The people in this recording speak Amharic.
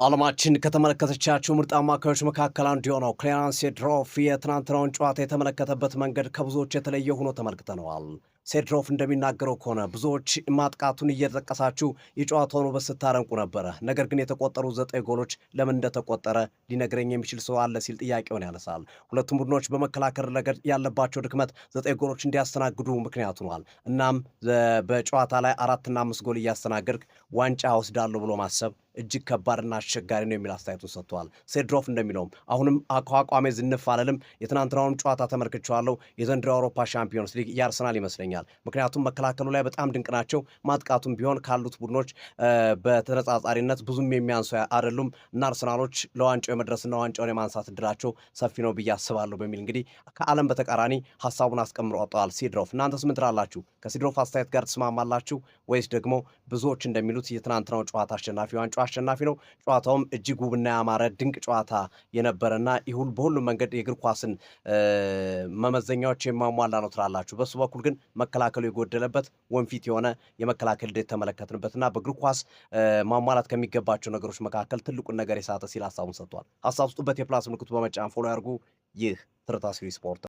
ዓለማችን ከተመለከተቻቸው ምርጥ አማካዮች መካከል አንዱ የሆነው ክላረንስ ሴድሮፍ የትናንትናውን ጨዋታ የተመለከተበት መንገድ ከብዙዎች የተለየ ሆኖ ተመልክተነዋል። ሴድሮፍ እንደሚናገረው ከሆነ ብዙዎች ማጥቃቱን እየተጠቀሳችሁ የጨዋታውን ውበት ስታደንቁ ነበረ፣ ነገር ግን የተቆጠሩ 9 ጎሎች ለምን እንደተቆጠረ ሊነግረኝ የሚችል ሰው አለ ሲል ጥያቄውን ያነሳል። ሁለቱም ቡድኖች በመከላከል ረገድ ያለባቸው ድክመት 9 ጎሎች እንዲያስተናግዱ ምክንያት ሆኗል። እናም በጨዋታ ላይ 4 እና 5 ጎል እያስተናገድክ ዋንጫ ወስዳለሁ ብሎ ማሰብ እጅግ ከባድና አስቸጋሪ ነው የሚል አስተያየቱን ሰጥቷል። ሴድሮፍ እንደሚለውም አሁንም አቋቋሜ ዝንፍ አለልም፣ የትናንትናውን ጨዋታ ተመልክቼዋለሁ። የዘንድሮ አውሮፓ ሻምፒዮንስ ሊግ ያርሰናል ይመስለኛል። ምክንያቱም መከላከሉ ላይ በጣም ድንቅ ናቸው። ማጥቃቱም ቢሆን ካሉት ቡድኖች በተነጻጻሪነት ብዙም የሚያንሱ አይደሉም እና አርሰናሎች ለዋንጫው የመድረስና ዋንጫውን የማንሳት እድላቸው ሰፊ ነው ብዬ አስባለሁ በሚል እንግዲህ ከዓለም በተቃራኒ ሀሳቡን አስቀምጠዋል ሴድሮፍ። እናንተስ ምን ትላላችሁ? ከሴድሮፍ አስተያየት ጋር ትስማማላችሁ ወይስ ደግሞ ብዙዎች እንደሚሉት የትናንትናው ጨዋታ አሸናፊ ዋንጫ አሸናፊ ነው? ጨዋታውም እጅግ ውብና ያማረ ድንቅ ጨዋታ የነበረና በሁሉም መንገድ የእግር ኳስን መመዘኛዎች የማሟላ ነው ትላላችሁ? በሱ በኩል ግን መከላከሉ የጎደለበት ወንፊት የሆነ የመከላከል ሂደት ተመለከትንበትና በእግር ኳስ ማሟላት ከሚገባቸው ነገሮች መካከል ትልቁን ነገር የሳተ ሲል ሀሳቡን ሰጥቷል። ሀሳብ ስጡበት። የፕላስ ምልክቱ በመጫን ፎሎ ያርጉ። ይህ ትርታ ስሪ ስፖርት